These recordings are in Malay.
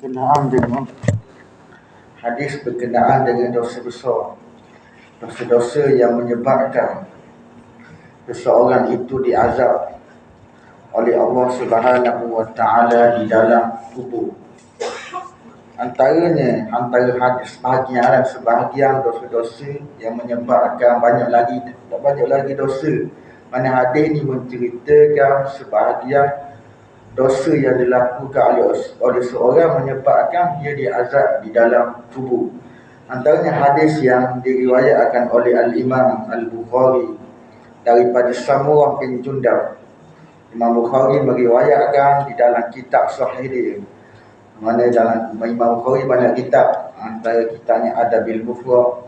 berkenaan dengan hadis berkenaan dengan dosa besar, dosa-dosa yang menyebabkan seseorang itu diazab oleh Allah Subhanahu wa Ta'ala di dalam kubur. Antara hadis sebahagian dosa-dosa yang menyebabkan banyak lagi dosa. Mana hadis ini menceritakan sebahagian dosa yang dilakukan oleh seorang menyebabkan dia diazab di dalam kubur. Antaranya hadis yang diriwayatkan oleh Al-Imam Al-Bukhari daripada Samurah bin Jundab. Imam Bukhari meriwayatkan di dalam kitab Sahih dia. Mana dalam Imam Bukhari banyak kitab, antara kitabnya Adabil Mufrad,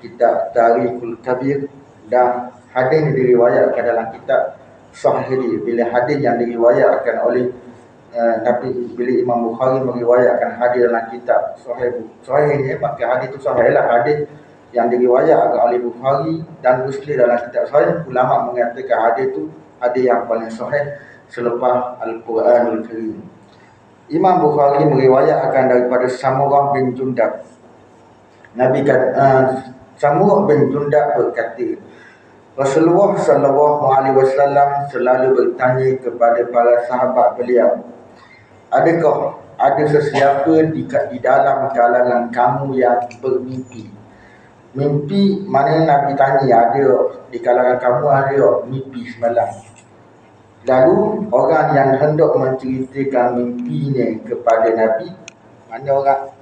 kitab Tarikhul Kabir, dan hadis yang diriwayatkan dalam kitab Sahih dia. Bila hadis yang diriwayatkan oleh bila Imam Bukhari meriwayatkan hadis dalam kitab Sahih ni, maka hadis itu sahih lah. Hadis yang diriwayatkan oleh Bukhari dan Muslim dalam kitab Sahih, ulama mengatakan hadis itu hadis yang paling sahih selepas Al-Quranul Karim. Imam Bukhari meriwayatkan daripada Samurah bin Jundab. Samurah bin Jundab berkata, Rasulullah SAW selalu bertanya kepada para sahabat beliau, adakah ada sesiapa di dalam kalangan kamu yang bermimpi? Mimpi, mana Nabi tanya, ada di kalangan kamu ada mimpi semalam? Lalu orang yang hendak menceritakan mimpinya kepada Nabi, mana orang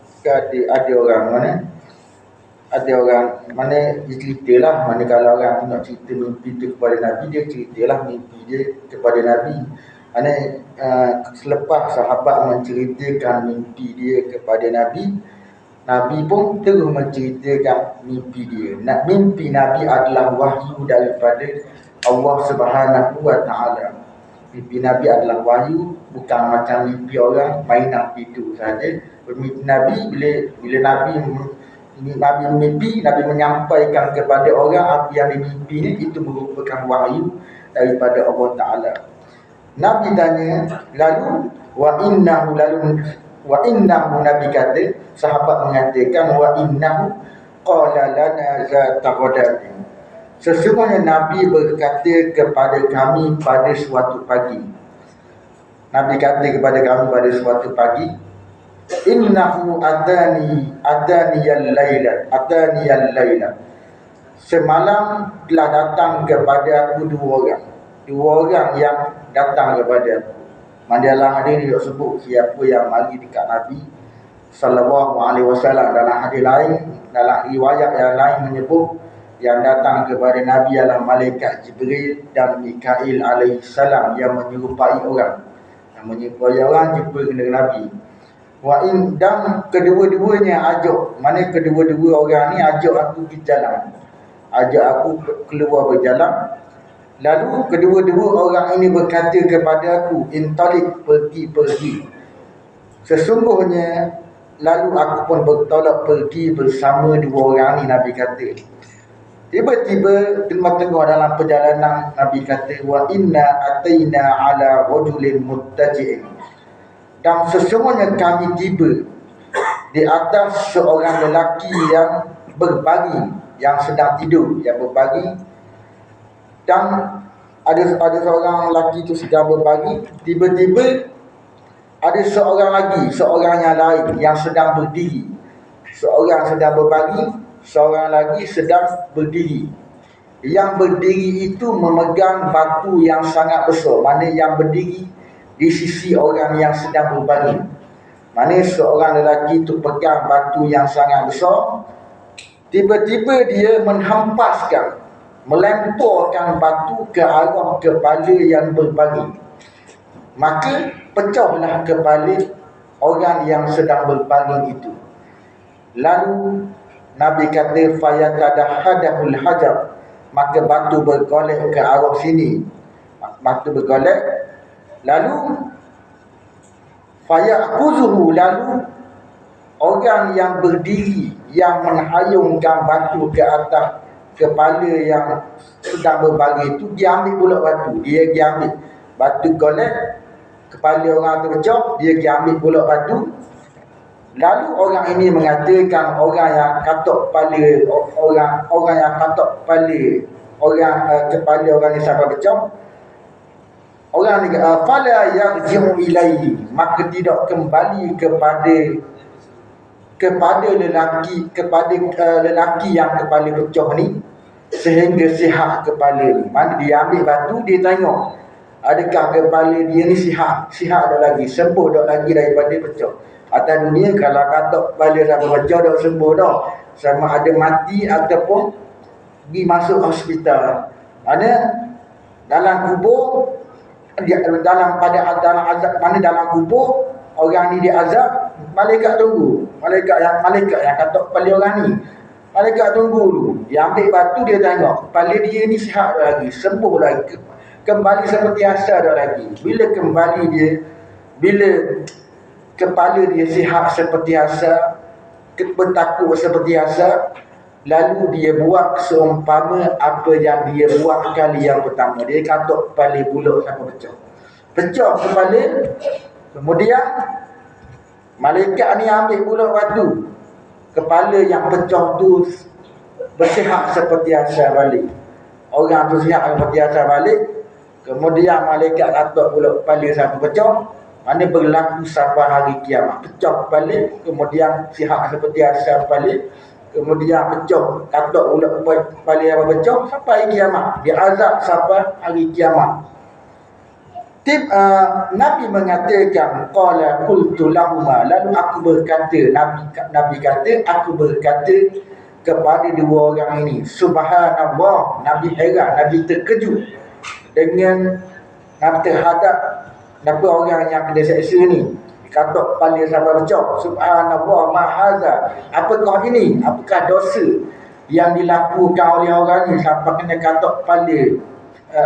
mana dia ceritalah. Mana kalau orang nak cerita mimpi tu kepada Nabi, dia ceritalah mimpi dia kepada Nabi. Mana selepas sahabat menceritakan mimpi dia kepada Nabi, Nabi pun terus menceritakan mimpi dia. Mimpi Nabi adalah wahyu daripada Allah Subhanahu wa Ta'ala. Mimpi Nabi adalah wahyu, bukan macam mimpi orang mainan tidur saja. Mimpi Nabi, bila Nabi mimpi, Nabi menyampaikan kepada orang apa yang dimimpi ni, itu merupakan wahyu daripada Allah Ta'ala. Nabi tanya, lalu wa innahu Nabi kata, sahabat mengatakan, wa innahu qala lana zata ghadatin, sesungguhnya Nabi berkata kepada kami pada suatu pagi. Nabi kata kepada kami pada suatu pagi, innahu adaniyal laila, semalam telah datang kepada aku dua orang yang datang kepada aku. Mandalah hadis dia sebut siapa yang mari dekat Nabi sallallahu alaihi wasallam. Dalam hadis lain, dalam riwayat yang lain menyebut yang datang kepada Nabi adalah malaikat Jibril dan Mikail alaihi salam yang menyerupai orang. Jumpa dengan Nabi. Dan kedua-duanya ajak, mana kedua-dua orang ni ajak aku pergi jalan, ajak aku keluar berjalan. Lalu kedua-dua orang ini berkata kepada aku, intalik, pergi. Sesungguhnya lalu aku pun bertolak pergi bersama dua orang ni, Nabi kata. Tiba-tiba tengah-tengah dalam perjalanan, Nabi kata, wa inna ataina ala rajulin muttaji'in, dan sesungguhnya kami tiba di atas seorang lelaki yang berbaring, yang sedang tidur, yang berbaring. Dan ada seorang lelaki itu sedang berbaring. Tiba-tiba ada seorang yang lain yang sedang berdiri. Seorang sedang berbaring, seorang lagi sedang berdiri. Yang berdiri itu memegang batu yang sangat besar. Mana yang berdiri di sisi orang yang sedang berbaring. Mana seorang lelaki itu pegang batu yang sangat besar. Tiba-tiba dia melemparkan batu ke arah kepala yang berbaring. Maka pecahlah kepala orang yang sedang berbaring itu. Lalu Nabi kata, fayatadahadahul hajar, maka batu bergolek ke arah sini. Batu bergolek. Lalu fayaquzuhu, lalu orang yang berdiri yang menghayungkan batu ke atas kepala yang sedang berbaring itu, dia ambil pula batu. Dia ambil batu golek, kepala orang tu pecah, dia ambil pula batu. Lalu orang ini mengatakan orang yang katok kepala orang yang katok kepala kepala orang yang sampai pecah, orang ni fala yarji'u ilaihi, maka tidak kembali kepada lelaki yang kepala pecah ni sehingga sihat kepala ni. Mana dia ambil batu, dia tengok adakah kepala dia ni sihat dah lagi, sembuh dah lagi daripada pecah. Atas dunia kalau katok kepala sampai pecah dah sembuh dah, sama ada mati ataupun pergi masuk hospital. Mana dalam kubur, dalam kubur orang ni diazab, malaikat tunggu. Malaikat yang katok kepala orang ni, malaikat tunggu dulu. Dia ambil batu, dia tengok kepala dia ni sihat dah lagi, sembuh lagi, kembali seperti asal dah lagi. Bila kepala dia sihat seperti asal, bertakut seperti asal, lalu dia buat seumpama apa yang dia buat kali yang pertama. Dia katok kepala buluk sampai pecah kepala. Kemudian malaikat ni ambil buluk batu, kepala yang pecah tu bersihat seperti asal balik. Orang tu sihat seperti asal balik. Kemudian malaikat katok buluk kepala sampai pecah. Mana berlaku sampai hari kiamat. Pecah kepala, kemudian sihat seperti asal balik, kemudian pecah, katok buluk kepala yang pecah sampai hari kiamat. Dia azab sampai hari kiamat. Nabi mengatakan, qala qultu lahuma, lalu aku berkata, Nabi kata, aku berkata kepada dua orang ini, subhanallah. Nabi heran, Nabi terkejut dengan terhadap kenapa orang yang kena seksa ni katok kepala sampai pecah. Subhanallah, mahaza, apakah ini? Apakah dosa yang dilakukan oleh orang ni sampai kena katok kepala,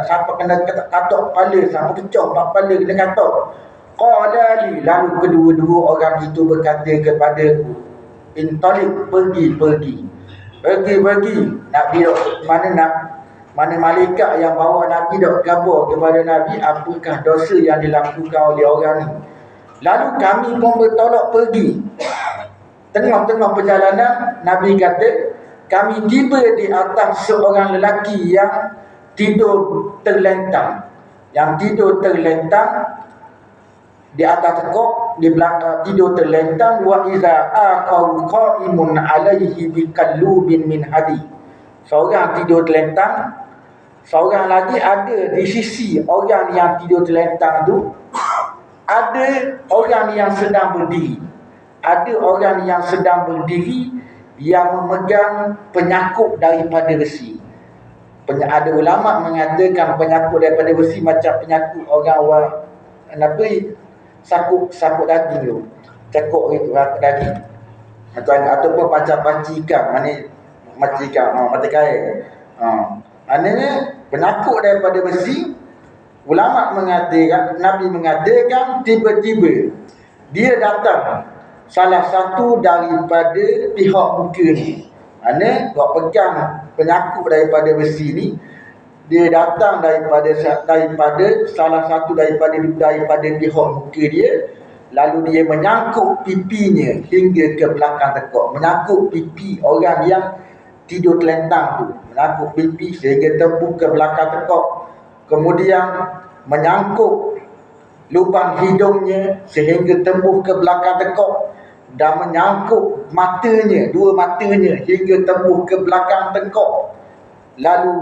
sampai kena katok kepala, sampai pecah kepala kena katok. Qala li, lalu kedua-dua orang itu berkata kepadaku, intalik, pergi. Nabi mana malaikat yang bawa Nabi dok khabar kepada Nabi apakah dosa yang dilakukan oleh orang ni. Lalu kami pun bertolak pergi. Tengah-tengah perjalanan, Nabi kata, kami tiba di atas seorang lelaki yang tidur terlentang. Di atas tekuk, di belakang tidur terlentang. Wa iza aqaw qa'imun alaihi bikallubin min hadi. Seorang tidur terlentang, seorang lagi ada di sisi orang yang tidur terlentang tu, ada orang yang sedang berdiri. Ada orang yang sedang berdiri yang memegang penyakut daripada besi. Ada ulama mengatakan penyakut daripada besi macam penyakut orang sakut daging tu. Cakuk gitu, daging. Ataupun macam panci ikan, mata ikan, mata kail. Maknanya penyakut daripada besi. Ulama mengatakan, Nabi mengatakan, tiba-tiba dia datang salah satu daripada pihak muka ni. Maknanya buat pegang penyakut daripada besi ni, dia datang daripada salah satu daripada pihak muka dia, lalu dia menyangkut pipinya hingga ke belakang tekuk. Menyangkut pipi orang yang tidur terlentang tu, menyangkut pipi sehingga tembus ke belakang tekuk. Kemudian menyangkut lubang hidungnya sehingga tembus ke belakang tekuk, dan menyangkut matanya, dua matanya hingga tembus ke belakang tekuk. Lalu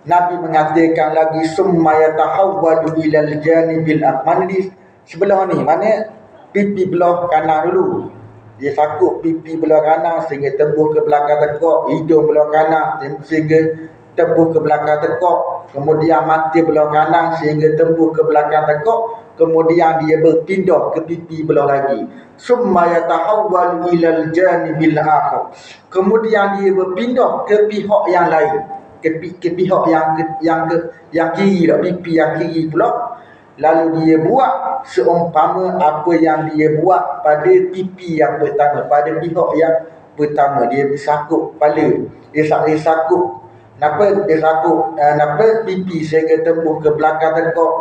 Nabi mengatakan lagi, summa yatahawwalu ilal janibil akman. Di sebelah ni, mana pipi belah kanan dulu, dia sakut pipi belah kanan sehingga tembus ke belakang tekuk, hidung belah kanan sehingga tembus ke belakang tekuk, kemudian mata belah kanan sehingga tembus ke belakang tekuk, kemudian dia berpindah ke pipi belah lagi. Summa yatahawwalu ilal janibil akhar. Kemudian dia berpindah ke pihak yang lain, ke pihak yang kiri, pipi yang kiri pula. Lalu dia buat seumpama apa yang dia buat pada pipi yang pertama, pada pihak yang pertama. Dia sakut kepala, dia sakut pipi sehingga tembus ke belakang tekuk.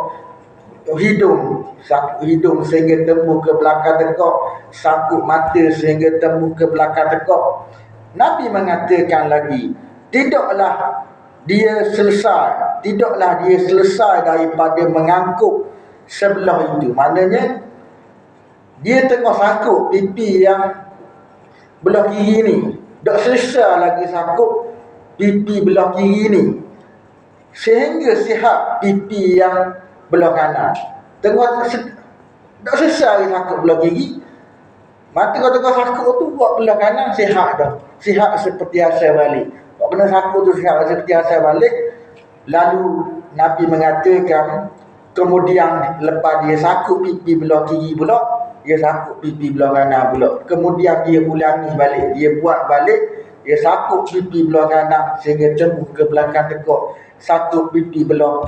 sakut hidung sehingga tembus ke belakang tekak, sakut mata sehingga tembus ke belakang tekak. Nabi mengatakan lagi, tidaklah dia selesai daripada mengangkut sebelah itu. Maknanya dia tengah sakut pipi yang belah kiri ni, tak selesai lagi sakut pipi belah kiri ni, sehingga sihat pipi yang belah kanan. Tak selesai sakut belah kiri, mata tengah sakut tu buat belah kanan sihat dah, sihat seperti asal balik. Buat kena sakut tu sihat seperti asal balik. Lalu Nabi mengatakan, kemudian lepas dia sakut pipi belah kiri pula, dia sakut pipi belah kanan pula. Kemudian dia ulangi balik, dia buat balik, dia sakut pipi belah kanan sehingga tembus ke belakang tekak, sakut pipi belah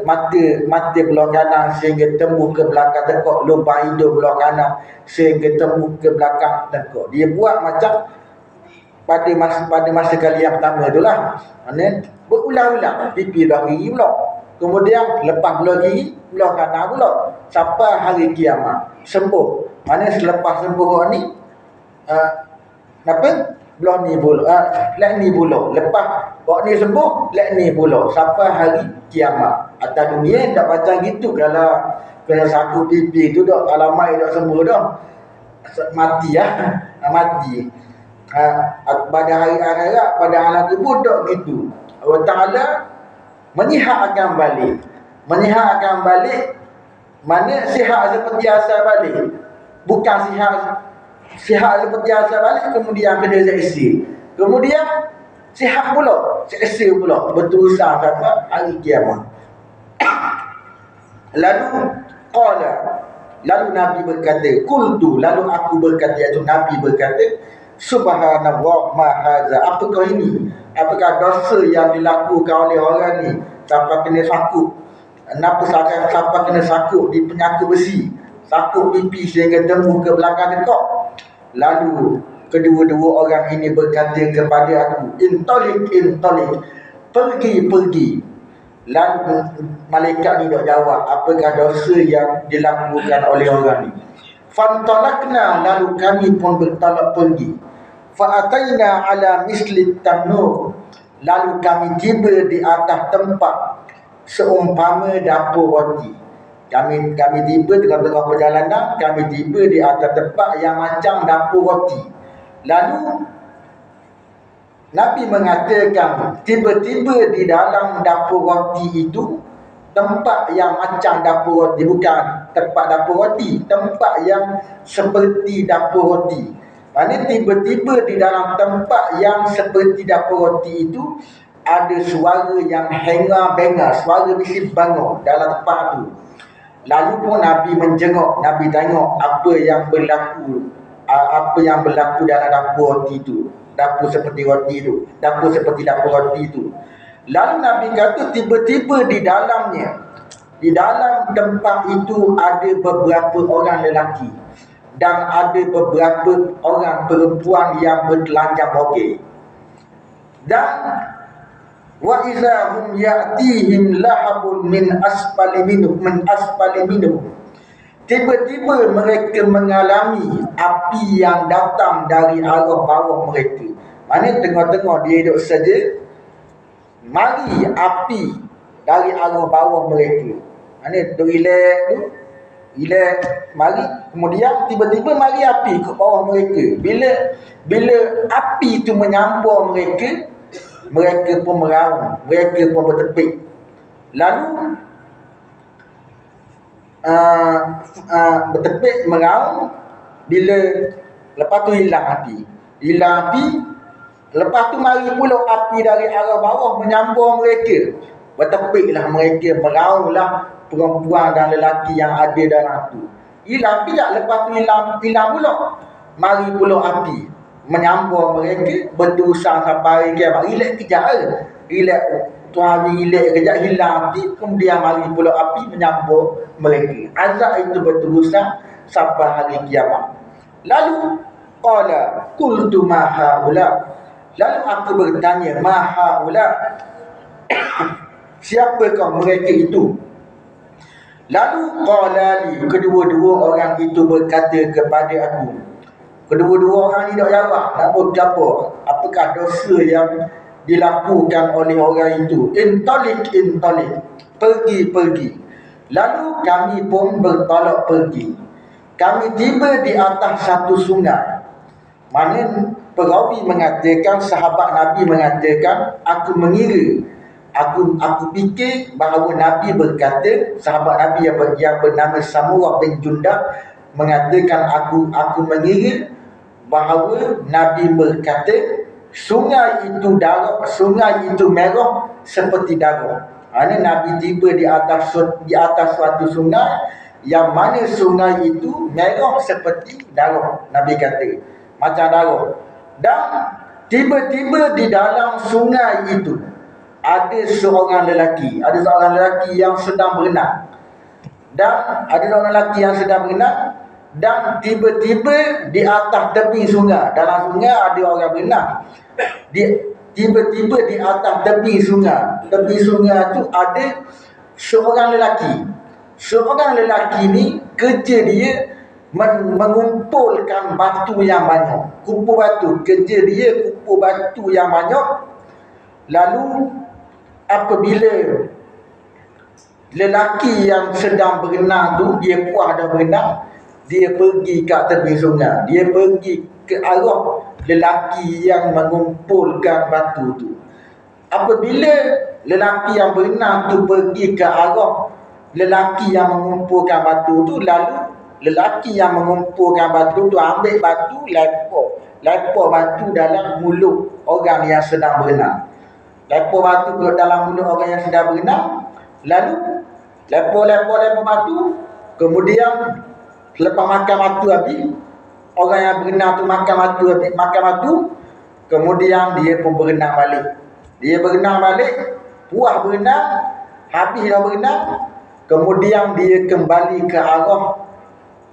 mata belah kanan sehingga tembus ke belakang tekak, lubang hidung belah kanan sehingga tembus ke belakang tekak. Dia buat macam pada masa kali yang pertama itulah. Maknanya berulang-ulang pipi belah kiri pula, kemudian lepas belah kiri belah kanan pula, sampai hari kiamat sembuh. Maknanya selepas sembuh ni belah ni pula, lek ni pula, lepas buat ni sembuh, lek ni pula sampai hari kiamat. Atas dunia tak macam gitu. Kalau kena sakut pipi tu dak alamat dak sembuh dah, mati mati. Pada hari akhirat, pada alam kubur tak gitu. Allah Ta'ala menyihatkan balik, mana sihat seperti asal balik, bukan sihat seperti asal balik kemudian kena seksi, kemudian sihat pula, seksi pula, berterusan sampai hari kiamat. Lalu Nabi berkata, qultu, lalu aku berkata, iaitu Nabi berkata, subhanallah ma hadza, apakah ini? Apakah dosa yang dilakukan oleh orang ni sampai kena sakut? Kenapa sampai kena sakut di penyakit besi, sakut pipi sehingga tembus ke belakang tekak? Lalu kedua-dua orang ini berkata kepada aku, intalik, pergi. Lalu malaikat ni tak jawab apakah dosa yang dilakukan oleh orang ni. Fantalakna, lalu kami pun bertolak pergi. Fa'ataina ala misli tanur, lalu kami tiba di atas tempat seumpama dapur roti. Kami tiba di tengah perjalanan, kami tiba di atas tempat yang macam dapur roti. Lalu Nabi mengatakan, tiba-tiba di dalam dapur roti itu, tempat yang macam dapur roti, bukan tempat dapur roti, tempat yang seperti dapur roti. Maksudnya tiba-tiba di dalam tempat yang seperti dapur roti itu ada suara yang hengar-bengar, suara mesti bangun dalam tempat itu. Lalu pun Nabi menjenguk, Nabi tengok apa yang berlaku dalam dapur roti itu, dapur seperti dapur roti itu. Lalu Nabi kata, tiba-tiba di dalam tempat itu ada beberapa orang lelaki dan ada beberapa orang perempuan yang bertelanjang bogel. Dan wa iza hum ya'tihim lahabun min asfali minhum, tiba-tiba mereka mengalami api yang datang dari arah bawah mereka. Maknanya tengah-tengah dia hidup saja, mari api dari arah bawah mereka. Maknanya relax mari, kemudian tiba-tiba mari api ke bawah mereka. Bila api itu menyambar mereka, mereka pun meraung, mereka pun bertepik. Lalu bertepik, meraung. Lepas tu hilang api, lepas tu mari pula api dari arah bawah menyambar mereka. Bertepiklah mereka, meraunglah perempuan dan lelaki yang ada dalam tu. Hilang api tak? Lepas tu hilang pula, mari pula api menyambar mereka, berterusan sampai hari kiamat. Relax kejap, tuan hari relax kejap, hilang api, kemudian mari pula api menyambar mereka. Azab itu berterusan sampai hari kiamat. Lalu qultu ma haula, lalu aku bertanya, ma haula, siapakah mereka itu? Lalu qala li, kedua-dua orang itu berkata kepada aku. Kedua-dua orang ni tak jawab nak berapa, apakah dosa yang dilakukan oleh orang itu. Intalik, pergi. Lalu kami pun bertolak pergi. Kami tiba di atas satu sungai. Mana perawi mengatakan, sahabat Nabi mengatakan, aku mengira, aku fikir bahawa Nabi berkata, sahabat Nabi yang bernama Samurah bin Jundab mengatakan, aku mengira bahawa Nabi berkata sungai itu merah seperti darah. Ini Nabi tiba di atas suatu sungai yang mana sungai itu merah seperti darah. Nabi kata macam darah. Dan tiba-tiba di dalam sungai itu ada seorang lelaki yang sedang berenang. Dan tiba-tiba di atas tepi sungai, dalam sungai ada orang berenang. Tiba-tiba di atas tepi sungai tu ada seorang lelaki. Seorang lelaki ni kerja dia mengumpulkan batu yang banyak. Kerja dia kumpul batu yang banyak. Lalu apabila lelaki yang sedang berenang tu, dia puas dah berenang, dia pergi ke tepi sungai. Dia pergi ke arah lelaki yang mengumpulkan batu tu. Apabila lelaki yang berenang tu pergi ke arah lelaki yang mengumpulkan batu tu, lalu lelaki yang mengumpulkan batu tu ambil batu, lepor batu dalam mulut orang yang sedang berenang. Lepor batu ke dalam mulut orang yang sedang berenang. Lalu lepor batu. Kemudian selepas makan batu habis, orang yang berenang tu makan batu, kemudian dia pun berenang balik. Puas berenang, habis dah berenang, kemudian dia kembali ke arah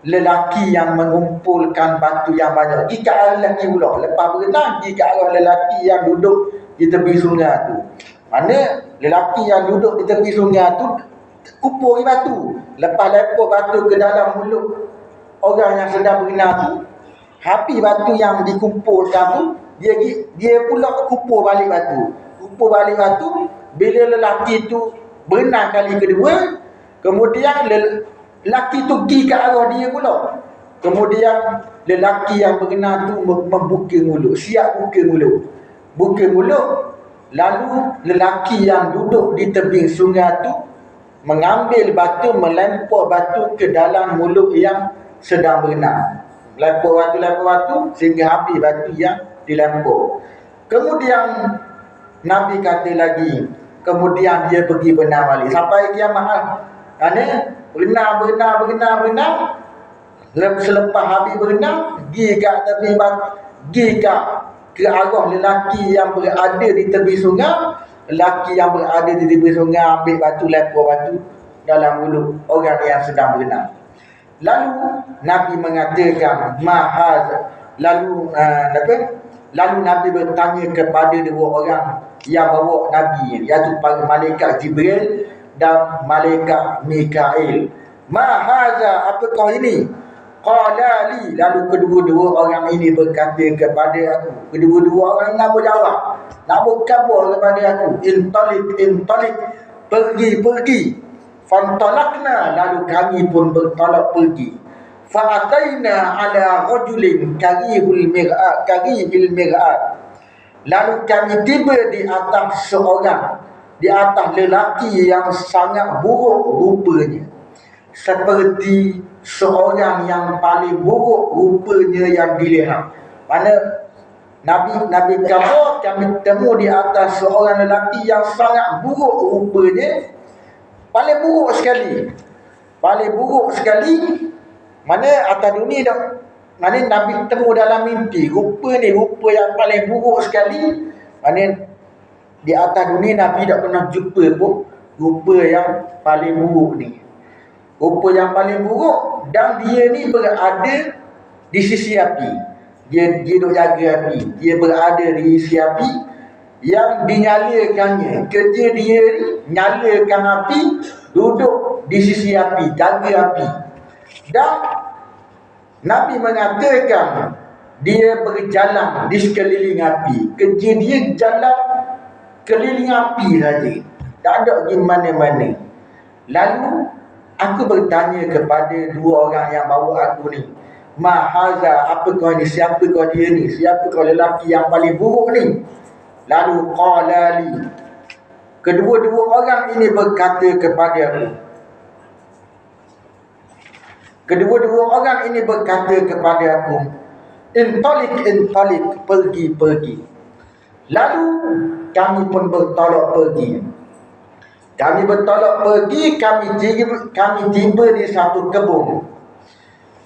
lelaki yang mengumpulkan batu yang banyak. Pergi ke arah lelaki pula. Lepas berenang, pergi ke arah lelaki yang duduk di tepi sungai tu. Mana lelaki yang duduk di tepi sungai tu kumpul batu. Lepas lepor batu ke dalam mulut orang yang sedang berenang tu, habis batu yang dikumpulkan tu, dia pula kumpul balik batu. Bila lelaki tu berenang kali kedua, kemudian lelaki tu pergi ke arah dia pula. Kemudian lelaki yang berenang tu membuka mulut, siap buka mulut. Lalu lelaki yang duduk di tebing sungai tu mengambil batu, melempar batu ke dalam mulut yang sedang berenang. Lempar batu sehingga habis batu yang dilempar. Kemudian Nabi kata lagi, kemudian dia pergi berenang balik sampai kiamat lah. Kerana berenang. Selepas habis berenang, pergi ke arah lelaki yang berada di tepi sungai. Lelaki yang berada di tepi sungai ambil batu, lepar batu dalam mulut orang yang sedang berenang. Lalu Nabi mengatakan lalu Nabi bertanya kepada dua orang yang bawa Nabi, iaitu para malaikat Jibril dan malaikat Mikail. Apakah ini? Qala li, lalu kedua-dua orang ini berkata kepada aku. Kedua-dua orang nak berjawab, nak berkhabar kepada aku. Intalik, pergi. Fantalakna, lalu kami pun bertolak pergi. Fa'ataina ala rajulin karihil mir'at. Lalu kami tiba di atas lelaki yang sangat buruk rupanya. Seperti seorang yang paling buruk rupanya yang dilihat. Mana Nabi kata kami temu di atas seorang lelaki yang sangat buruk rupanya, paling buruk sekali. Mana atas dunia dah, mana Nabi temu dalam mimpi, rupa yang paling buruk sekali. Mana di atas dunia Nabi tak pernah jumpa pun rupa yang paling buruk ni. Rupa yang paling buruk, dan dia ni berada di sisi api. Dia duduk jaga api. Dia berada di sisi api yang dinyalakannya. Kerja dia ni nyalakan api, duduk di sisi api, jaga api. Dan Nabi mengatakan dia berjalan di sekeliling api. Kerja dia jalan keliling api saja, tak ada pergi mana-mana. Lalu aku bertanya kepada dua orang yang bawa aku ni, Mahaza, apa kau ni? Siapa kau dia ni? Siapa kau lelaki yang paling buruk ni? Lalu qala li, kedua-dua orang ini berkata kepada aku. Kedua-dua orang ini berkata kepada aku, intalik, pergi. Lalu kami pun bertolak pergi. Kami tiba di satu kebun.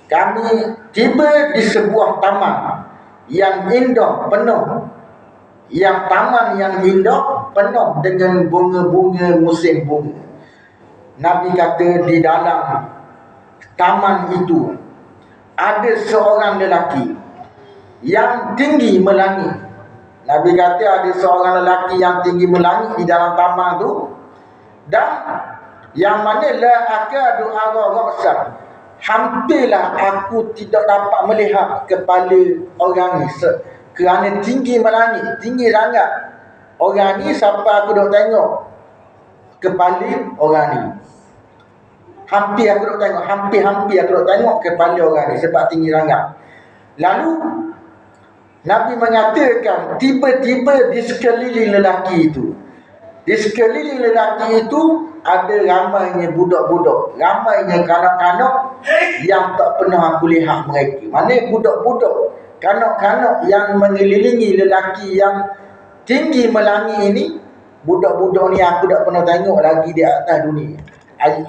Kami tiba di sebuah taman yang indah, penuh. Yang taman yang indah, penuh dengan bunga-bunga musim bunga. Nabi kata di dalam taman itu ada seorang lelaki yang tinggi melangit. Nabi kata ada seorang lelaki yang tinggi melangit di dalam taman itu. Dan yang mana la akadu ara ra'sah, hampirlah aku tidak dapat melihat kepala orang ni kerana tinggi melangit, tinggi sangat orang ni, sampai aku dok tengok kepala orang ni. Hampir aku dok tengok kepala orang ni sebab tinggi sangat. Lalu Nabi mengatakan tiba-tiba di sekeliling lelaki itu, ada ramainya budak-budak, ramainya kanak-kanak yang tak pernah aku lihat mereka. Mana budak-budak, kanak-kanak yang mengelilingi lelaki yang tinggi melangit ini. Budak-budak ni aku tak pernah tengok lagi di atas dunia.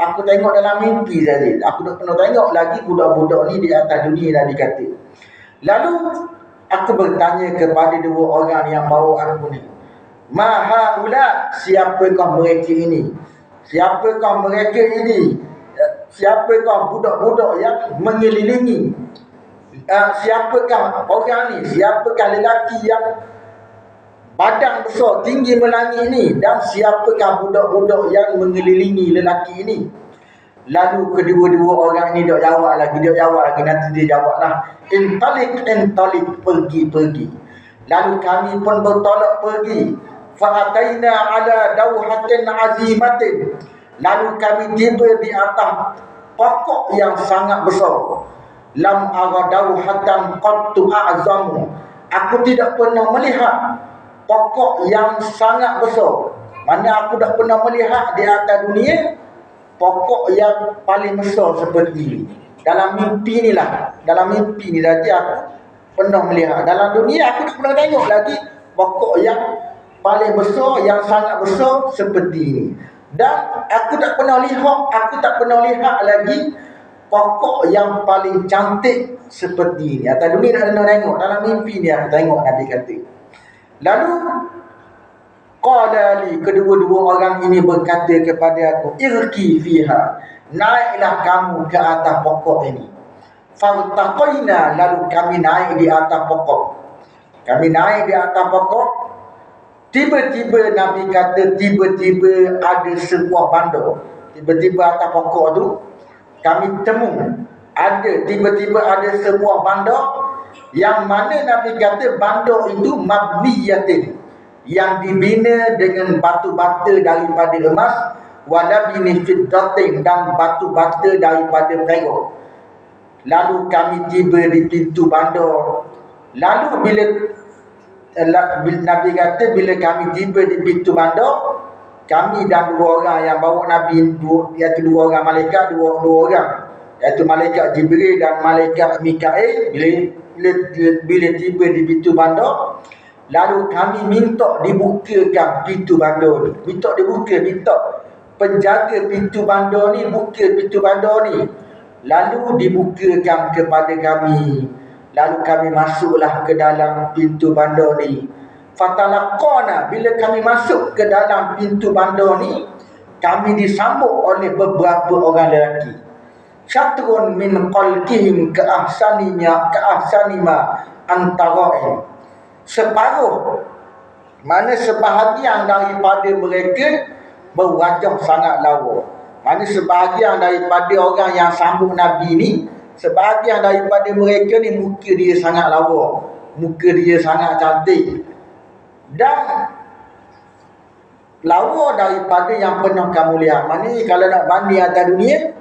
Aku tengok dalam mimpi saja. Aku tak pernah tengok lagi budak-budak ni di atas dunia, Nabi kata. Lalu aku bertanya kepada dua orang yang bawa aku ni, Mahaula, siapakah mereka ini? Siapakah mereka ini? Siapakah budak-budak yang mengelilingi? Siapakah orang ni? Siapakah lelaki yang badan besar, tinggi melangit ini? Dan siapakah budak-budak yang mengelilingi lelaki ini? Lalu kedua-dua orang ini dok jawab lagi, nanti dia jawablah. Intalik, pergi. Lalu kami pun bertolak pergi. Fa'ataina ala dawhatin azimatin. Lalu kami tiba di atas pokok yang sangat besar. Lam ara dawhatan qattu a'zamu. Aku tidak pernah melihat pokok yang sangat besar. Mana aku tak pernah melihat di atas dunia pokok yang paling besar seperti ini. Dalam mimpi ni saja aku pernah melihat. Dalam dunia aku tak pernah tengok lagi pokok yang paling besar, yang sangat besar seperti ini. Dan aku tak pernah lihat lagi pokok yang paling cantik seperti ini. Atas dunia tak pernah tengok. Dalam mimpi ni aku tengok, Nabi kata. Lalu qala li, kedua-dua orang ini berkata kepada aku, irki fiha, naiklah kamu ke atas pokok ini. Fartaqaina, lalu kami naik di atas pokok. Tiba-tiba Nabi kata, tiba-tiba ada sebuah bandar. Tiba-tiba atas pokok tu kami temu tiba-tiba ada sebuah bandar, yang mana Nabi kata bandar itu mabniyatin, yang dibina dengan batu bata daripada emas, walabini fiddatin, dan batu bata daripada perak. Lalu kami tiba di pintu bandar. Lalu bila Nabi kata bila kami tiba di pintu bandar, kami dan dua orang yang bawa Nabi, iaitu dua orang malaikat, dua orang, iaitu malaikat Jibril dan malaikat Mikail, bila tiba di pintu bandar, lalu kami minta dibukakan pintu bandar ni. Minta penjaga pintu bandar ni buka pintu bandar ni. Lalu dibukakan kepada kami. Lalu kami masuklah ke dalam pintu bandar ni. Fatalaqana, bila kami masuk ke dalam pintu bandar ni, kami disambut oleh beberapa orang lelaki. Syatrun min qalqihim ka'ahsanima antara'in. Separuh, mana sebahagian daripada mereka berwajah sangat lawa. Mana sebahagian daripada orang yang sambung Nabi ni, sebahagian daripada mereka ni muka dia sangat lawa, muka dia sangat cantik, dan lawa daripada yang penuh kemuliaan. Mana ni kalau nak banding atas dunia,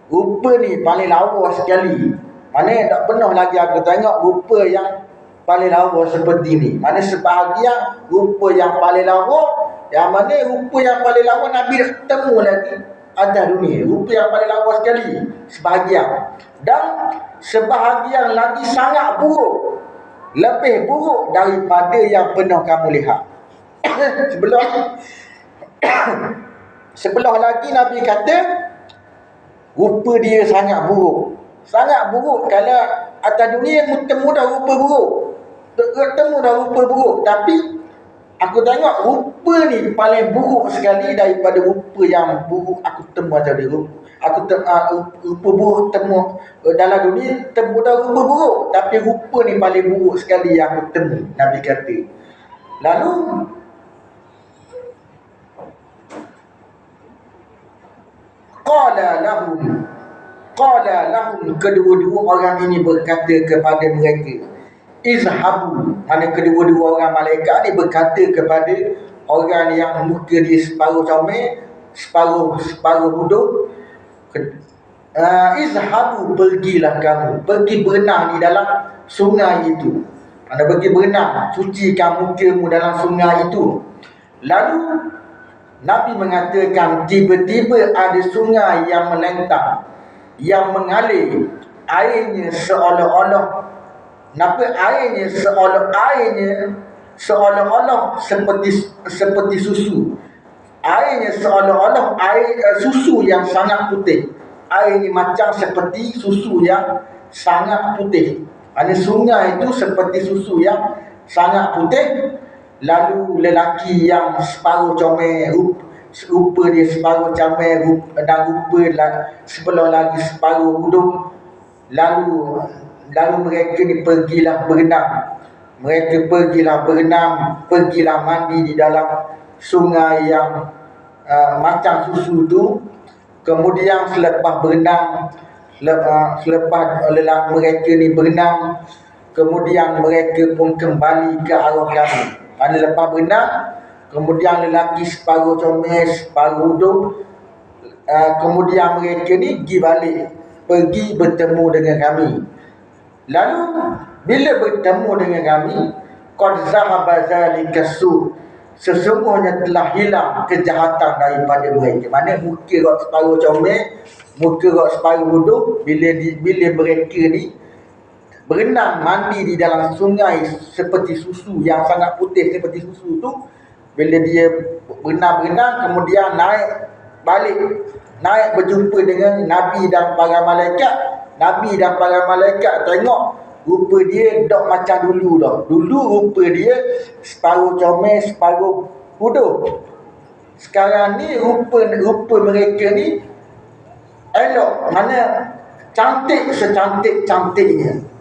rupa ni paling lawa sekali. Mana tak pernah lagi aku tengok rupa yang paling lawa seperti ni. Mana sebahagian rupa yang paling lawa, yang mana rupa yang paling lawa Nabi tak temu lagi atas dunia. Rupa yang paling lawa sekali sebahagian. Dan sebahagian lagi sangat buruk, lebih buruk daripada yang pernah kamu lihat. Sebelah lagi Nabi kata rupa dia sangat buruk. Sangat buruk. Kalau atas dunia temu dah rupa buruk, temu dah rupa buruk, tapi aku tengok rupa ni paling buruk sekali daripada rupa yang buruk aku temu atas dunia. Rupa buruk temu dalam dunia, temu dah rupa buruk, tapi rupa ni paling buruk sekali yang aku temu, Nabi kata. Lalu Qala lahum, kedua-dua orang ini berkata kepada mereka, izhabu. Mana kedua-dua orang malaikat ni berkata kepada orang yang muka dia separuh comel, separuh hudung, izhabu, pergilah kamu, pergi berenang di dalam sungai itu. Mana pergi berenang, cucikan mukamu dalam sungai itu. Lalu Nabi mengatakan, tiba-tiba ada sungai yang melentang, yang mengalir, airnya seolah-olah seperti susu. Airnya seolah-olah susu yang sangat putih. Air ini macam seperti susu yang sangat putih. Ada sungai itu seperti susu yang sangat putih. Lalu lelaki yang separuh comel, rupa dia separuh comel, dan rupa sebelah lagi separuh hudung. Lalu mereka ni pergilah berenang. Mereka pergilah berenang, pergilah mandi di dalam sungai yang macam susu tu. Kemudian selepas berenang, selepas mereka ni berenang, kemudian mereka pun kembali ke arah kami. Kerana lepas berenang, kemudian lelaki separuh comel, separuh hudung, kemudian mereka ni pergi bertemu dengan kami. Lalu bila bertemu dengan kami, qad zahaba zalika su, sesungguhnya telah hilang kejahatan daripada mereka. Mana muka rok separuh comel, muka rok separuh hudung, bila mereka ni berenang mandi di dalam sungai seperti susu yang sangat putih seperti susu tu, bila dia berenang kemudian naik berjumpa dengan Nabi dan para malaikat. Nabi dan para malaikat tengok rupa dia tak macam dulu dah. Dulu rupa dia separuh comel, separuh hudung. Sekarang ni rupa mereka ni elok, mana cantik secantik-cantiknya.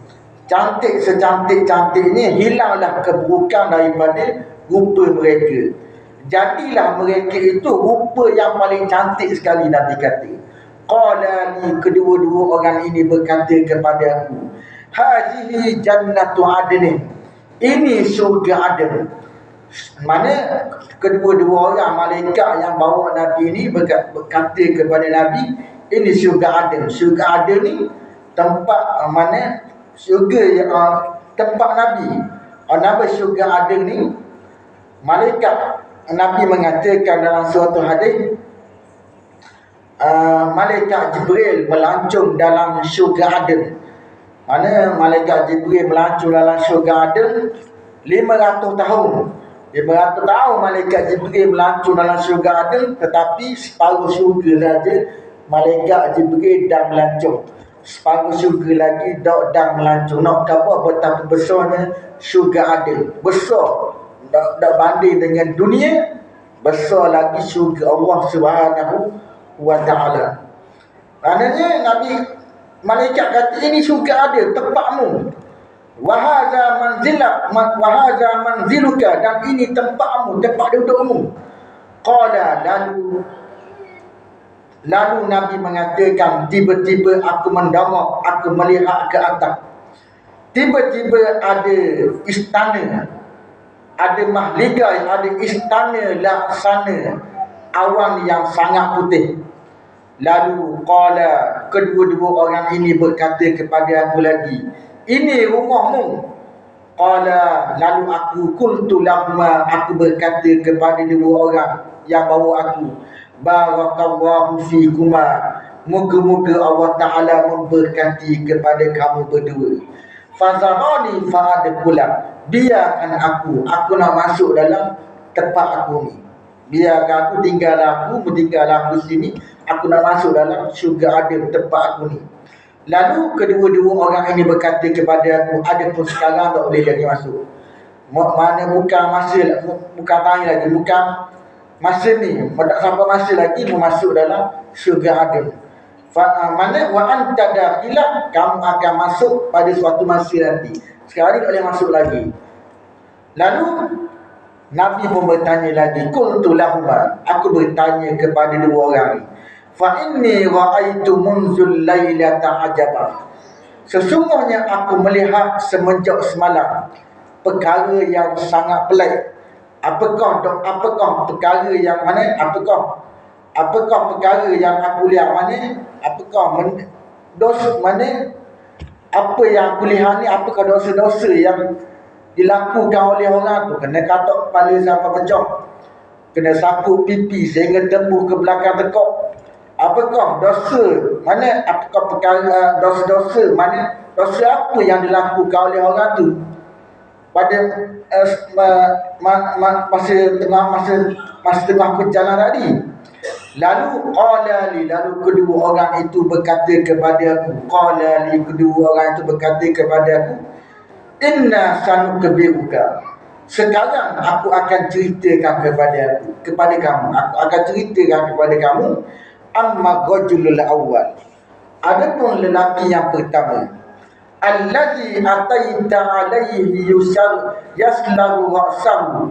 Cantik secantik-cantiknya, hilanglah keburukan daripada rupa mereka. Jadilah mereka itu rupa yang paling cantik sekali, Nabi kata. Qala li, kedua-dua orang ini berkata kepada aku, hazihi jannatu adnin, ini syurga Aden. Mana kedua-dua orang malaikat yang bawa Nabi ini berkata kepada Nabi, ini syurga Aden. Syurga Aden ni tempat mana syurga yang tempat Nabi. Nama syurga Aden ni, malaikat Nabi mengatakan dalam suatu hadis, malaikat Jibril melancung dalam syurga Aden. Mana malaikat Jibril melancung dalam syurga Aden 500 tahun. 500 tahun malaikat Jibril melancung dalam syurga Aden, tetapi separuh syurga saja malaikat Jibril dah melancung. Separuh syurga lagi dah melancung. Nak kata betapa besarnya syurga Aden. Besar. Tak banding dengan dunia, besar lagi syurga Allah Subhanahu wa ta'ala. Maknanya Nabi malaikat kata, ini syurga Aden, tempatmu. Wahaza manziluka, dan ini tempatmu, tempat dudukmu. Qala, lalu Lalu Nabi mengatakan, tiba-tiba aku mendongak, aku melihat ke atas. Tiba-tiba ada istana, ada mahligai, ada istana laksana awan yang sangat putih. Lalu qala, kedua-dua orang ini berkata kepada aku lagi, ini rumahmu. Qala, lalu aku qultu lahuma, aku berkata kepada dua orang yang bawa aku, barakallahu fikuma, moga-moga Allah Ta'ala memberkati kepada kamu berdua. Fazarani fa'adkulah, biarkan aku nak masuk dalam tempat aku ni. Biarkan aku meninggal aku sini, aku nak masuk dalam syurga ada tempat aku ni. Lalu kedua-dua orang ini berkata kepada aku, adapun sekarang tak boleh lagi masuk. Mana bukan tanya lagi, bukan masa ni, tak sampai masa lagi masuk dalam syurga ada. Mana wa anta dakhilah, kamu akan masuk pada suatu masa nanti. Sekarang ni tak boleh masuk lagi. Lalu Nabi pun bertanya lagi, qultu lahuma, aku bertanya kepada dua orang ni, fa inni ra'aitu munzul lailata ajaba, sesungguhnya aku melihat semenjak semalam perkara yang sangat pelik. Apakah perkara yang mana? Apakah perkara yang aku lihat mana? Apa yang aku lihat ni, apakah dosa-dosa yang dilakukan oleh orang tu? Kena katok kepala sampai pecah, kena sapu pipi sehingga tembus ke belakang tekak. Apakah dosa mana? Apakah perkara dosa-dosa mana? Dosa apa yang dilakukan oleh orang tu pada masa tengah berjalan tadi? Lalu lalu kedua orang itu berkata kepada aku, kedua orang itu berkata kepada aku, inna sanukabiruka, sekarang aku akan ceritakan kepada kamu, aku akan ceritakan kepada kamu, amma rajulul awwal, adapun lelaki yang pertama, allazi ataita alaihi yaslahu ra'sahu,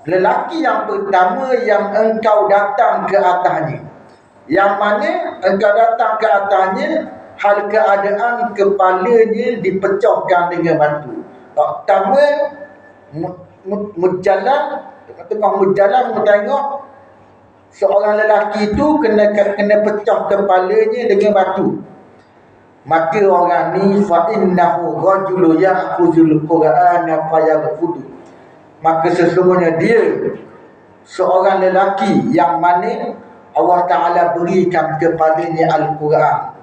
lelaki yang pertama yang engkau datang ke atasnya, yang mana engkau datang ke atasnya hal keadaan kepalanya dipecahkan dengan batu. Pertama tengah berjalan tengok seorang lelaki itu kena pecah kepalanya dengan batu. Maka orang ni fa innahu rajulu ya'khudhul qur'ana fayaghfudu, maka sesungguhnya dia seorang lelaki yang mana Allah Ta'ala berikan kepadanya Al-Quran.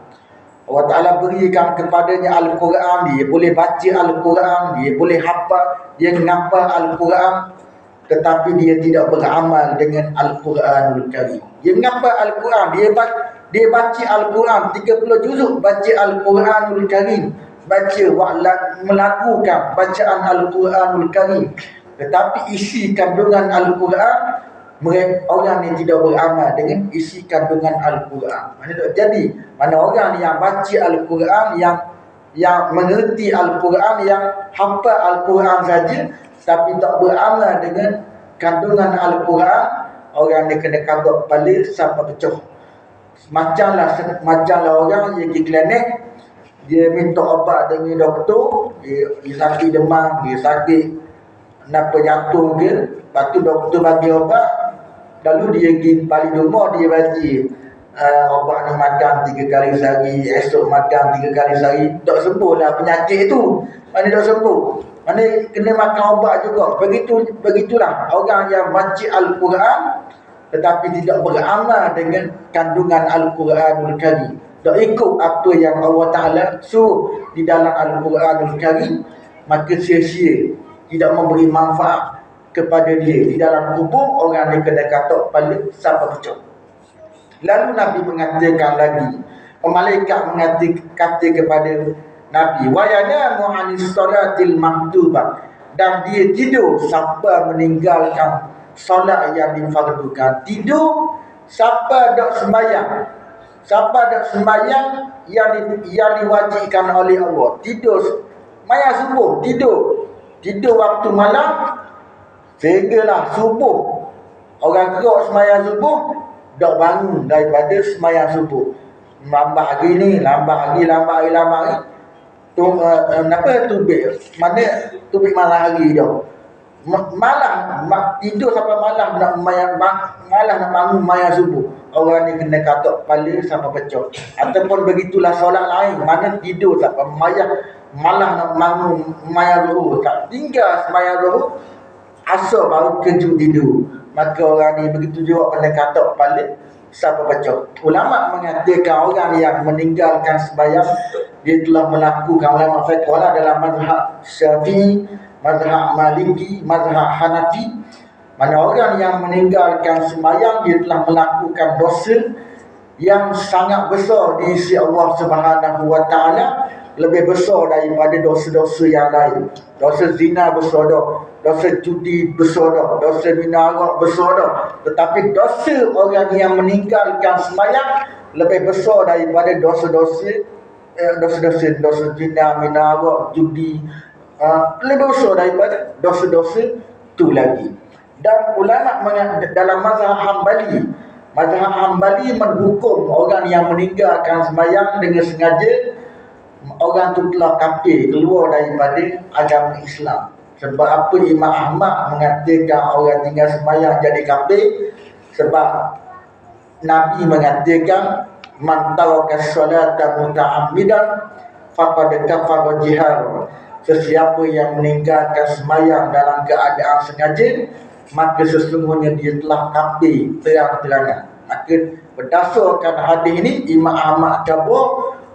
Allah Ta'ala berikan kepadanya Al-Quran, dia boleh baca Al-Quran, dia boleh hafal, dia menghafal Al-Quran, tetapi dia tidak beramal dengan Al-Quranul Karim. Dia menghafal Al-Quran, dia baca Al-Quran 30 juzuk, baca Al-Quranul Karim, melakukan bacaan Al-Quranul Karim, tetapi isi kandungan Al-Quran, orang ni tidak beramal dengan isi kandungan Al-Quran. Mana tak jadi? Mana orang yang baca Al-Quran, yang mengerti Al-Quran, yang hafal Al-Quran saja, tapi tak beramal dengan kandungan Al-Quran, orang ni kena kabut kepala sampai pecah. Macamlah orang yang pergi klinik, dia minta obat dengan doktor, dia sakit demam, dia sakit napa jatuh ke, lepas tu doktor bagi obat, lalu dia pergi balik rumah, dia bagi obat ni makan 3 kali sehari, esok makan 3 kali sehari, tak sembuh lah penyakit tu. Mana tak sembuh, mana kena makan obat juga. Begitulah orang yang baca Al-Quran tetapi tidak beramal dengan kandungan Al-Quranul Karim, tak ikut apa yang Allah Ta'ala suruh di dalam Al-Quranul Karim, maka sia-sia, tidak memberi manfaat kepada dia. Di dalam kubur, orang ni kena katok kepala sampai pecah. Lalu Nabi mengatakan lagi, malaikat kata kepada Nabi, wa yanamu 'anis salatil maktubah, dan dia tidur sampai meninggalkan solat yang difardukan. Tidur sampai dak sembahyang, yang diwajibkan oleh Allah. Tidur maya subuh, tidur waktu malam sehinggalah subuh. Orang gerak sembahyang subuh, dak bangun daripada sembahyang subuh. Lambat hari ni, lambat hari. Tu kenapa tubik? Mana tubik malam hari dah. Malam tidur sampai malam nak malam nak bangun maya subuh. Orang ni kena katuk kepala sampai pecah. Ataupun begitulah solat lain, mana tidur sampai malam nak bangun maya zuhur. Tak tinggal sembahyang zuhur, asar baru kejut tidur. Maka orang ni begitu juga kena katuk kepala sampai pecah. Ulama mengatakan orang yang meninggalkan sembahyang, dia telah melakukan, ulama fiqh dalam mazhab Syafi'i, mazhab Maliki, mazhab Hanafi, mana orang yang meninggalkan sembahyang, dia telah melakukan dosa yang sangat besar di sisi Allah Subhanahu wa taala, lebih besar daripada dosa-dosa yang lain. Dosa zina besar dah, dosa judi besar dah, dosa minum arak besar dah. Tetapi dosa orang yang meninggalkan sembahyang lebih besar daripada dosa-dosa zina, minum arak, judi, lebih besar daripada dosa-dosa tu lagi. Dan ulama dalam mazhab Hambali menghukum orang yang meninggalkan sembahyang dengan sengaja, orang tu telah kafir, keluar daripada agama Islam. Sebab apa Imam Ahmad mengatakan orang tinggal sembahyang jadi kafir? Sebab Nabi mengatakan man taraka salata muta'ammidan faqad kafara jihar. Sesiapa yang meninggalkan sembahyang dalam keadaan sengaja, maka sesungguhnya dia telah kafir terang-terangan. Maka berdasarkan hadis ini, Imam Ahmad kata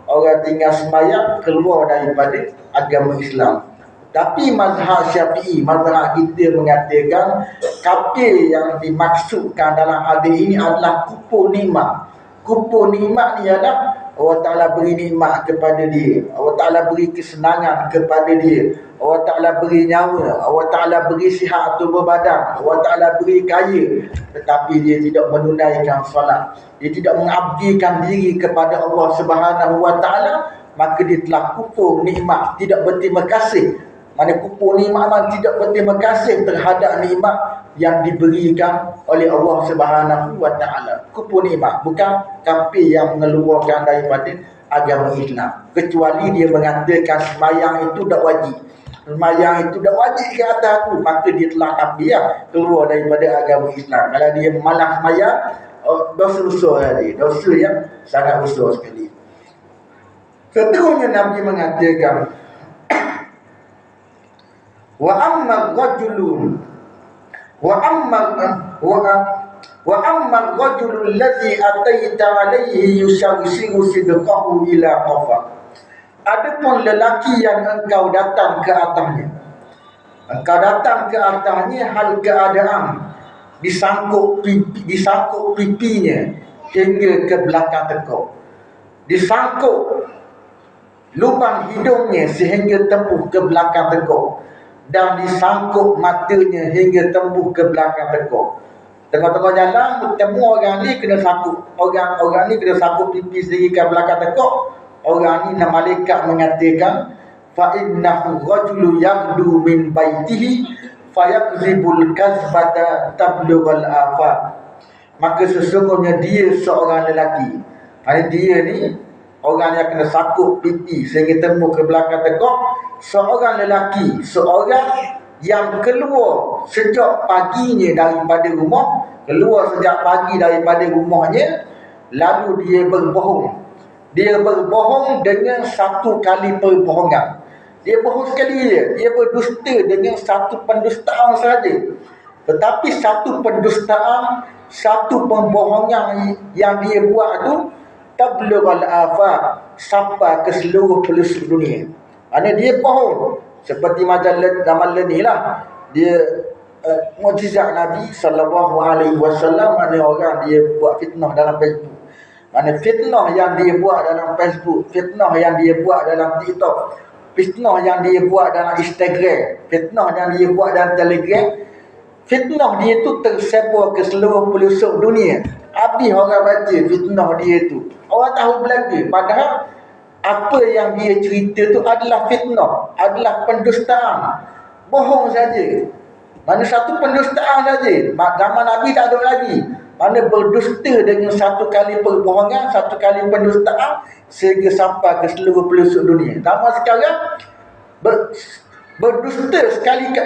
orang tinggal sembahyang keluar daripada agama Islam. Tapi mazhab Syafi'i, mazhab kita mengatakan kafir yang dimaksudkan dalam hadis ini adalah kufur nikmat. Kufur nikmat ni adalah Allah Ta'ala beri nikmat kepada dia, Allah Ta'ala beri kesenangan kepada dia, Allah Ta'ala beri nyawa, Allah Ta'ala beri sihat tubuh badan, Allah Ta'ala beri kaya, tetapi dia tidak menunaikan solat, dia tidak mengabdikan diri kepada Allah Subhanahu wa Ta'ala, maka dia telah kufur nikmat, tidak berterima kasih. Mana kufur nikmat, tidak berterima kasih terhadap nikmat yang diberikan oleh Allah Subhanahu wa Ta'ala. Kufur nikmat, bukan kafir yang mengeluarkan daripada agama Islam. Kecuali dia mengatakan sembahyang itu tak wajib, sembahyang itu tak wajib ke atas aku, maka dia telah kafir, keluar daripada agama Islam. Kalau dia malas sembahyang, dosa besar tadi, dosa yang sangat besar sekali. Seterusnya Nabi mengatakan, wa amma rajulun alladhi ataita alaihi yusawisiru sidqahu ila qafa. Adapun lelaki yang engkau datang ke atasnya, hal keadaan disangkut pipinya hingga ke belakang tekuk, disangkut lubang hidungnya sehingga tembus ke belakang tekuk, dan disangkut matanya hingga tembus ke belakang tekuk. Tengah-tengah jalan bertemu orang ni kena sangkut, orang ni kena sangkut pipi sendiri ke belakang tekuk. Orang ni, malaikat mengatakan fa innahu rajulu yaghdu min baitihi fayakzibul kazbata tablughal afaq. Maka sesungguhnya dia seorang lelaki, dia ni orang yang kena sakut pipi sehingga tembus ke belakang tekuk, seorang lelaki, seorang yang keluar sejak paginya daripada rumah, keluar sejak pagi daripada rumahnya, lalu dia berbohong. Dia berbohong dengan satu kali perbohongan. Dia bohong sekali dia berdusta dengan satu pendustaan saja. Tetapi satu pendustaan, satu pembohongan yang dia buat tu tablughal afaq, sampai ke seluruh pelosok dunia. Maksudnya dia bohong. Seperti zaman ni lah, dia mukjizat Nabi SAW, mana orang dia buat fitnah dalam Facebook. Mana fitnah yang dia buat dalam Facebook, fitnah yang dia buat dalam TikTok, fitnah yang dia buat dalam Instagram, fitnah yang dia buat dalam Telegram, fitnah dia tu tersebar ke seluruh pelosok dunia. Habis orang baca fitnah dia tu, orang tahu belaka. Padahal apa yang dia cerita tu adalah fitnah, adalah pendustaan, bohong saja. Mana satu pendustaan saja. Zaman Nabi tak ada lagi. Mana berdusta dengan satu kali perbohongan, satu kali pendustaan, sehingga sampai ke seluruh pelosok dunia. Zaman sekarang berdusta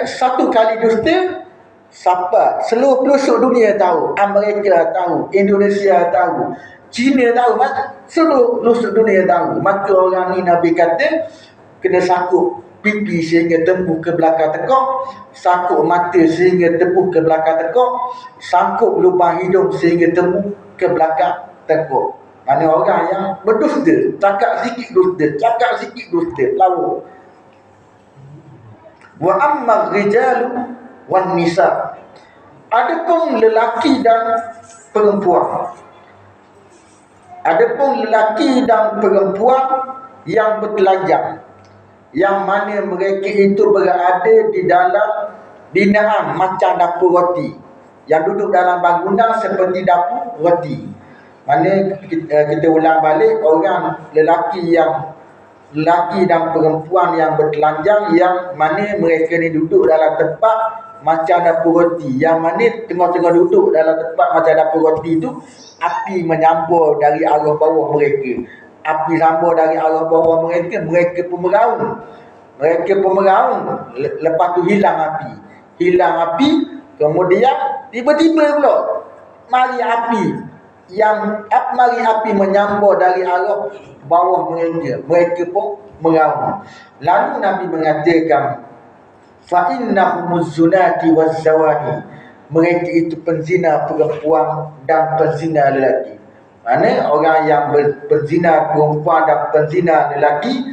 satu kali dusta, sampai seluruh pelosok dunia tahu. Amerika tahu, Indonesia tahu, China tahu, seluruh pelosok dunia tahu. Maka orang ni Nabi kata kena sakut pipi sehingga tembus ke belakang tekak, sakut mata sehingga tembus ke belakang tekak, sangkut lubang hidung sehingga tembus ke belakang tekak. Mana orang yang berdusta, cakap sikit dusta, lawa. Wa amma rijalu wan nisa. Adapun lelaki dan perempuan. Adapun lelaki dan perempuan yang bertelanjang, yang mana mereka itu berada di dalam binaan macam dapur roti, yang duduk dalam bangunan seperti dapur roti. Mana kita ulang balik, orang lelaki dan perempuan yang bertelanjang, yang mana mereka ni duduk dalam tempat macam dapur roti, yang mana tengah-tengah duduk dalam tempat macam dapur roti tu, api menyambur dari arah bawah mereka. Api sambur dari arah bawah mereka, mereka pun meraung. Lepas tu hilang api. Kemudian tiba-tiba pula mari api menyambur dari arah bawah mereka pun meraung. Lalu Nabi mengatakan, fa innahumuz zunati waz zawani, mereka itu penzina perempuan dan penzina lelaki. Mana orang yang berzina perempuan dan penzina lelaki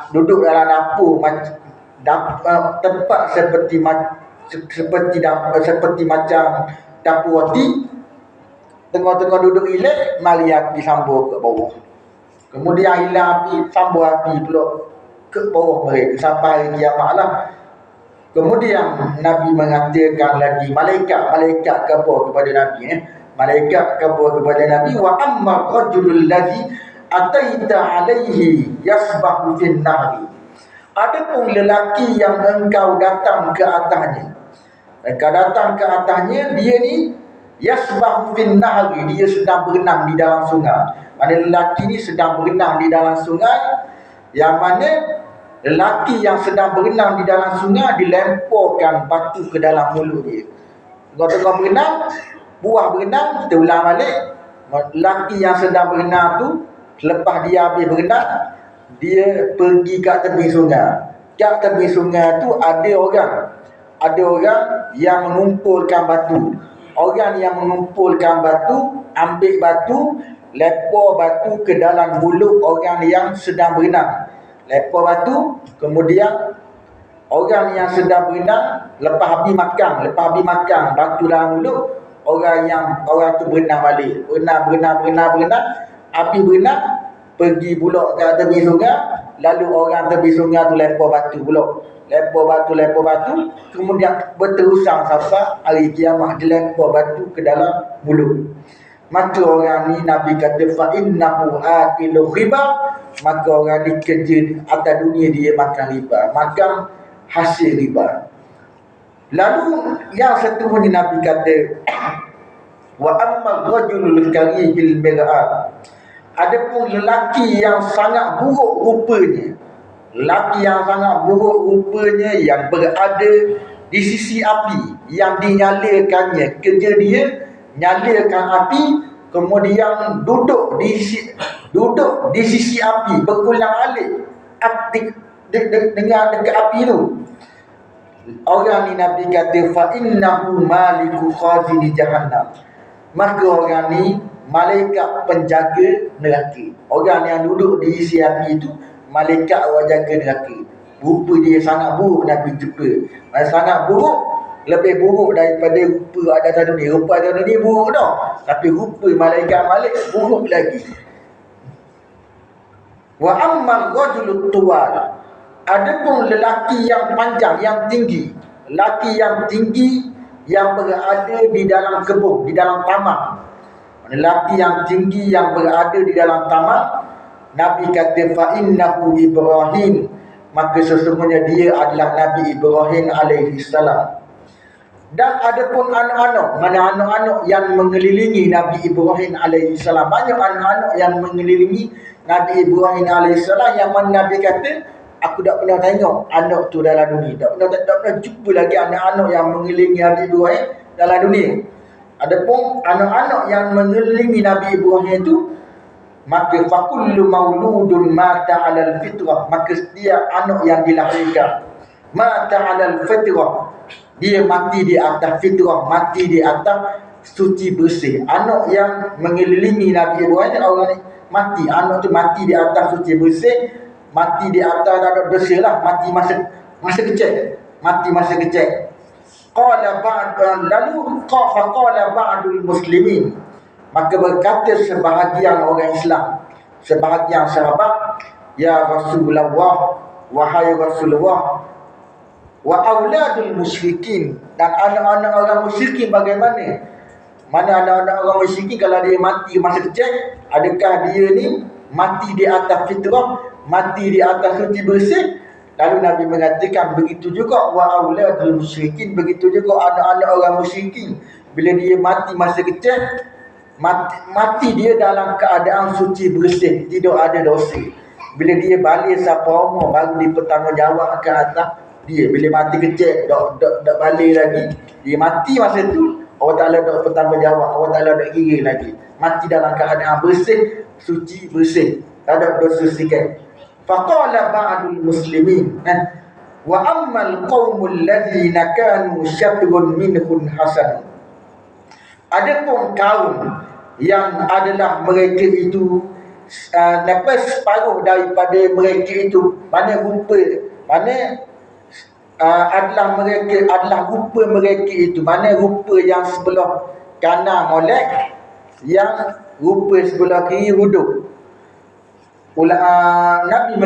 duduk dalam dapur, tempat seperti macam dapur roti, tengah-tengah duduk relax, mari api sambur ke bawah. Kemudian hilang api, sambur api pula ke bawah mereka sampai hari kiamat lah. Kemudian Nabi mengatakan lagi, malaikat khabar kepada Nabi, malaikat khabar kepada Nabi, wa amma rajulul ladzi ataita alaihi yasbahu fin nahri. Adapun lelaki yang engkau datang ke atasnya, dia ni yasbahu fin nahri, dia sedang berenang di dalam sungai. Mana lelaki ni sedang berenang di dalam sungai, yang mana lelaki yang sedang berenang di dalam sungai dilemparkan batu ke dalam mulut dia. Tengah-tengah berenang, buah berenang, kita ulang balik. Lelaki yang sedang berenang tu, selepas dia habis berenang, dia pergi kat tepi sungai. Kat tepi sungai tu ada orang yang mengumpulkan batu. Orang yang mengumpulkan batu, ambil batu, lempar batu ke dalam mulut orang yang sedang berenang. Lempar batu, kemudian orang yang sedang berenang lepas habis makan batu dalam mulut, orang tu berenang balik. Berenang, api berenang, pergi pula ke tepi sungai, lalu orang tepi sungai tu lempar batu pula. Lempar batu, kemudian berterusan sampai hari kiamat, dilempar batu ke dalam mulut. Maka orang ni Nabi kata fa innahu akilu riba, maka orang ni kerja atas dunia dia makan riba, makan hasil riba. Lalu yang seterusnya Nabi kata wa amma rajulul karihil mir'at. Adapun lelaki yang sangat buruk rupanya, yang berada di sisi api, yang dinyalakannya, kerja dia nyalakan api, kemudian duduk di sisi api, berulang-alik dengan dekat api tu. Orang ni Nabi kata fa innahu maliku khazini jahannam, maka orang ni malaikat penjaga neraka. Orang yang duduk di isi api itu malaikat orang jaga neraka. Rupa dia sangat buruk Nabi jumpa. Sangat buruk, lebih buruk daripada rupa ada atas dunia. Rupa atas dunia buruk dah, tapi rupa malaikat buruk lagi. Wa amma rajulul tuwal, adapun lelaki yang panjang, yang tinggi, lelaki yang tinggi yang berada di dalam kebun, di dalam taman. Lelaki yang tinggi yang berada di dalam taman, Nabi kata fa innahu Ibrahim, maka sesungguhnya dia adalah Nabi Ibrahim alaihi salam. Dan ada pun anak-anak, mana anak-anak yang mengelilingi Nabi Ibrahim alaihissalam. Banyak anak-anak yang mengelilingi Nabi Ibrahim alaihissalam yang mana Nabi kata, aku tak pernah tengok anak tu dalam dunia. Tak pernah jumpa lagi anak-anak yang mengelilingi Nabi Ibrahim dalam dunia. Ada pun anak-anak yang mengelilingi Nabi Ibrahim itu, maka fakullu mauludun mata 'alal fitrah, maka setiap anak yang dilahirkan mata 'alal fitrah, dia mati di atas fitrah, mati di atas suci bersih. Anak yang mengelilingi Nabi Ibrahim, orang ni mati, anak tu mati di atas suci bersih, mati di atas tak ada dosa lah, mati masa kecil, mati masa kecil. Qala ba'd, lalu faqala ba'dul muslimin, maka berkata sebahagian orang Islam, sebahagian sahabat, ya Rasulullah, wahai Rasulullah, wa auladul musyrikin, dan anak-anak orang musyrikin bagaimana? Mana anak-anak orang musyrikin kalau dia mati masa kecil, adakah dia ni mati di atas fitrah, mati di atas suci bersih? Lalu Nabi mengatakan begitu juga wa auladul musyrikin, begitu juga anak-anak orang musyrikin, bila dia mati masa kecil, mati dia dalam keadaan suci bersih, tidak ada dosa. Bila dia balik siapa umur baru dipertanggungjawabkan atas dia. Bila mati kecil tak balik lagi, dia mati masa tu, Allah Ta'ala tak bertanggungjawab, Allah Ta'ala tak kira lagi. Mati dalam keadaan bersih, suci bersih, tak ada dosa sikit. Faqala ba'dul muslimin, wa ammal qaumul ladzina kanu syatrun minhum hasan, adapun kaum yang adalah mereka itu lepas separuh daripada mereka itu, mana rupa, mana adalah mereka, adalah rupa mereka itu, mana rupa yang sebelah kanan molek, yang rupa sebelah kiri hudud. Nabi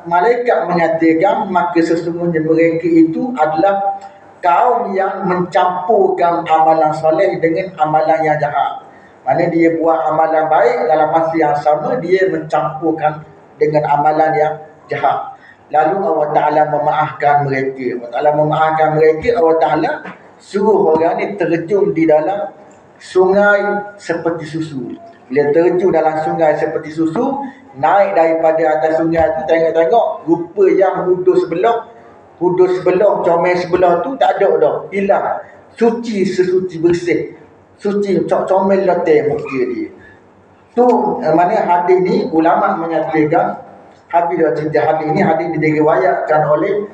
malaikat mengatakan, maka sesungguhnya mereka itu adalah kaum yang mencampurkan amalan soleh dengan amalan yang jahat. Mana dia buat amalan baik, dalam masa yang sama dia mencampurkan dengan amalan yang jahat. Lalu Allah Ta'ala memaafkan mereka. Allah Ta'ala memaafkan mereka. Allah Ta'ala suruh orang ni terjun di dalam sungai seperti susu. Bila terjun dalam sungai seperti susu, naik daripada atas sungai tu, tengok-tengok rupa yang hudud sebelah, comel sebelah tu tak ada dah, hilang. Suci, sesuci bersih, suci, comel latih muka dia tu. Mana hadis ni ulama mengatakan, hadis ni diriwayatkan oleh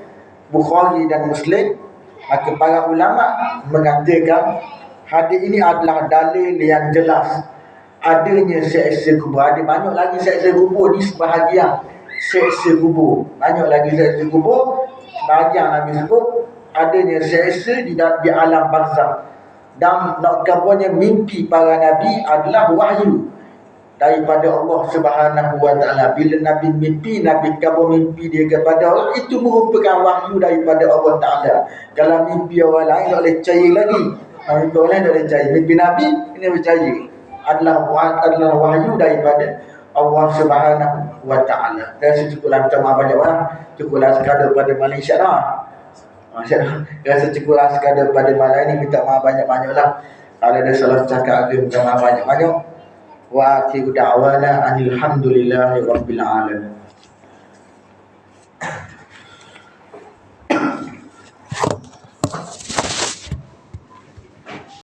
Bukhari dan Muslim. Maka para ulama mengatakan hadis ini adalah dalil yang jelas adanya seksa kubur. Ada banyak lagi seksa kubur ni, sebahagian seksa kubur, banyak lagi seksa kubur. Sebahagian Nabi sebut adanya seksa di alam barzakh. Dan nak kabarnya mimpi para Nabi adalah wahyu daripada Allah Subhanahu wa Ta'ala. Bila Nabi mimpi, Nabi kabar mimpi dia kepada Allah, itu merupakan wahyu daripada Allah Ta'ala. Kalau mimpi orang lain tak boleh percaya lagi, mimpi orang lain tak boleh percaya. Mimpi Nabi ini percaya, adalah wahyu daripada Allah Subhanahu wa Ta'ala. Dan secukuplah, minta maaf banyak orang, cukuplah sekadar pada malam insyaAllah. Rasa cukuplah sekadar pada malam ini, minta maaf banyak-banyaklah. Kalau ada salah cakap agak, minta maaf banyak-banyak. Wa akhiru da'wana alhamdulillahi rabbil alamin.